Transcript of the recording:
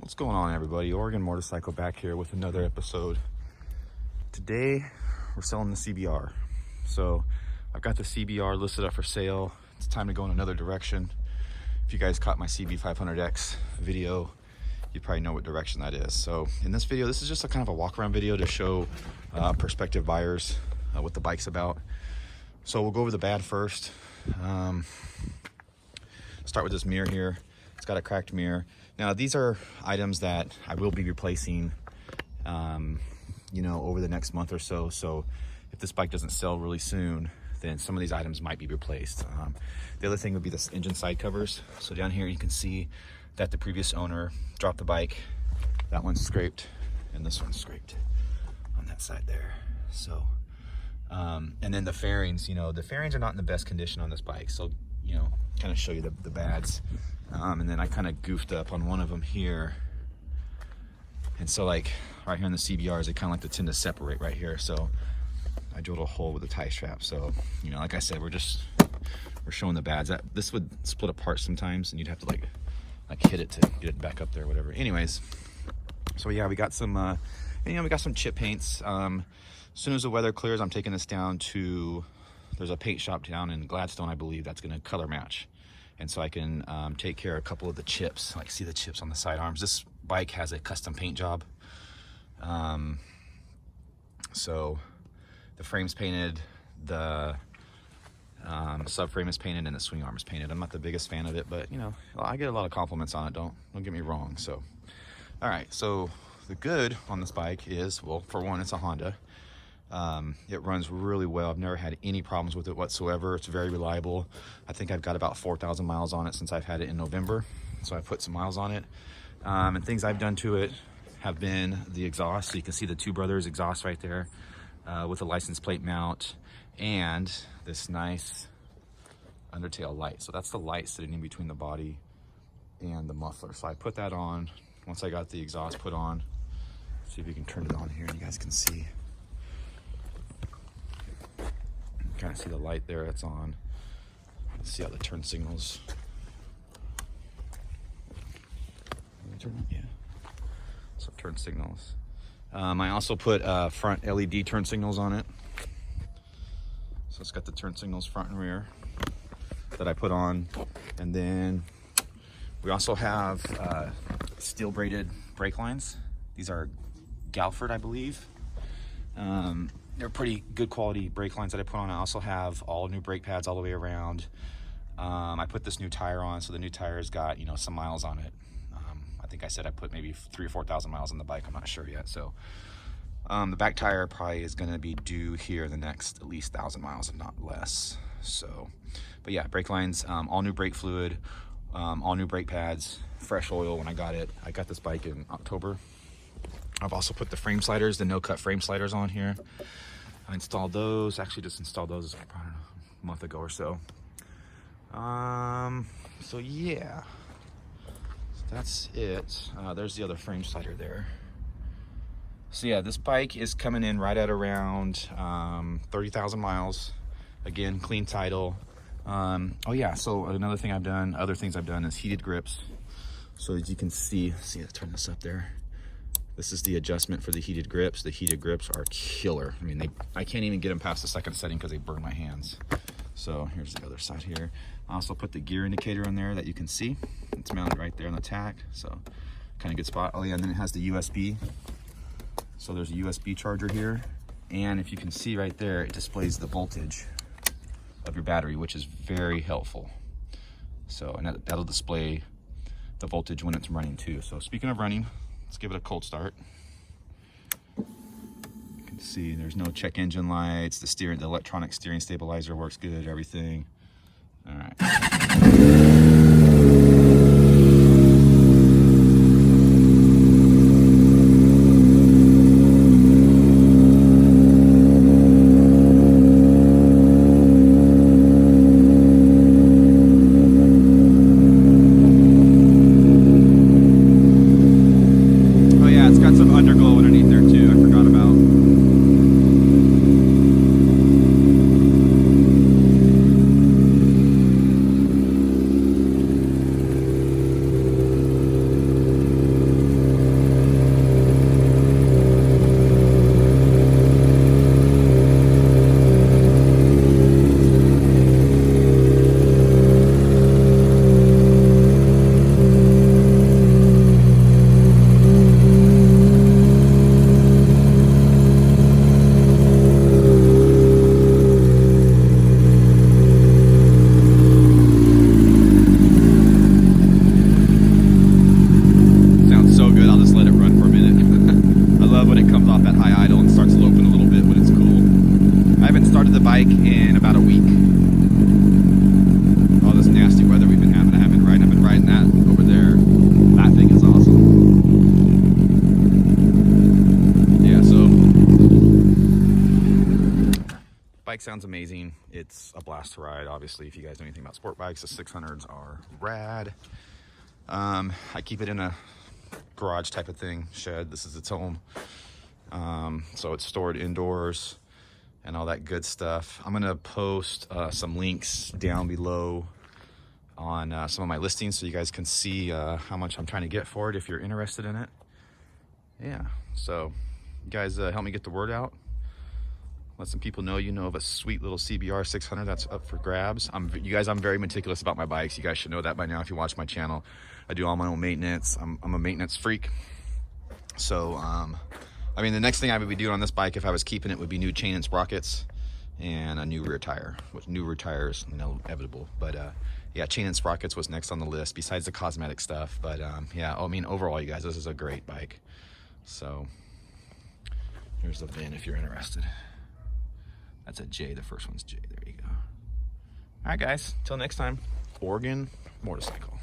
What's going on, everybody? Oregon Motorcycle back here with another episode. Today we're selling the CBR. So I've got the CBR listed up for sale. It's time to go in another direction. If you guys caught my CB500X video, you probably know what direction that is. So in this video, this is just a kind of a walk around video to show prospective buyers what the bike's about. So we'll go over the bad first. Start with this mirror here. It's got a cracked mirror. Now these are items that I will be replacing, over the next month or so. So if this bike doesn't sell really soon, then some of these items might be replaced. The other thing would be the engine side covers. So down here you can see that the previous owner dropped the bike. That one's scraped and this one's scraped on that side there. So, and then the fairings, the fairings are not in the best condition on this bike. So, kind of show you the bads. And then I kind of goofed up on one of them here. And so like right here in the CBRs, they kind of like to tend to separate right here. So I drilled a hole with a tie strap. So, like I said, we're showing the bads. This would split apart sometimes and you'd have to like hit it to get it back up there or whatever. Anyways, so yeah, we got some, we got some chip paints. As soon as the weather clears, I'm taking this down to, there's a paint shop down in Gladstone, I believe, that's gonna color match. And so I can take care of a couple of the chips. Like, see the chips on the side arms. This bike has a custom paint job. So the frame's painted, the subframe is painted, and the swing arm is painted. I'm not the biggest fan of it, but I get a lot of compliments on it. Don't get me wrong. So, all right. So the good on this bike is, well, for one, it's a Honda. It runs really well. I've never had any problems with it whatsoever. It's very reliable. I think I've got about 4,000 miles on it since I've had it in November. So I put some miles on it. And things I've done to it have been the exhaust. So you can see the Two Brothers exhaust right there with a license plate mount and this nice undertail light. So that's the light sitting in between the body and the muffler. So I put that on once I got the exhaust put on. See if you can turn it on here and you guys can see. Kind of see the light there, it's on. Let's see how the turn signals. Turn on? Yeah. So turn signals. I also put front LED turn signals on it. So it's got the turn signals front and rear that I put on. And then we also have steel braided brake lines. These are Galford, I believe. They're pretty good quality brake lines that I put on. I also have all new brake pads all the way around. I put this new tire on, so the new tire's got, some miles on it. I think I said I put maybe 3,000 or 4,000 miles on the bike. I'm not sure yet. So the back tire probably is going to be due here the next at least 1,000 miles, if not less. So, but yeah, brake lines, all new brake fluid, all new brake pads, fresh oil when I got it. I got this bike in October. I've also put the frame sliders, the no-cut frame sliders on here. I installed those, actually just installed those probably a month ago or so. So yeah, so that's it. There's the other frame slider there. So yeah, this bike is coming in right at around 30,000 miles. Again, clean title. Oh yeah, so another thing other things I've done is heated grips. So as you can see, let's turn this up there. This is the adjustment for the heated grips. The heated grips are killer. I mean, I can't even get them past the second setting because they burn my hands. So here's the other side here. I also put the gear indicator in there that you can see. It's mounted right there on the tack. So kind of good spot. Oh yeah, and then it has the USB. So there's a USB charger here. And if you can see right there, it displays the voltage of your battery, which is very helpful. So, and that'll display the voltage when it's running too. So speaking of running, let's give it a cold start. You can see there's no check engine lights. The electronic steering stabilizer works good, everything. All right. bike sounds amazing. It's a blast to ride. Obviously, if you guys know anything about sport bikes, the 600s are rad. I keep it in a garage type of thing, shed. This is its home. So it's stored indoors and all that good stuff. I'm gonna post some links down below on some of my listings so you guys can see how much I'm trying to get for it if you're interested in it. Yeah, so you guys help me get the word out. Let some people know you know of a sweet little CBR 600 that's up for grabs. You guys, I'm very meticulous about my bikes. You guys should know that by now if you watch my channel. I do all my own maintenance. I'm a maintenance freak. So, I mean, the next thing I would be doing on this bike if I was keeping it would be new chain and sprockets and a new rear tire. With new rear tires, inevitable. But yeah, chain and sprockets was next on the list besides the cosmetic stuff. But yeah, I mean, overall, you guys, this is a great bike. So here's the VIN if you're interested. That's a J, the first one's J, there you go. All right, guys, till next time, Oregon Motorcycle.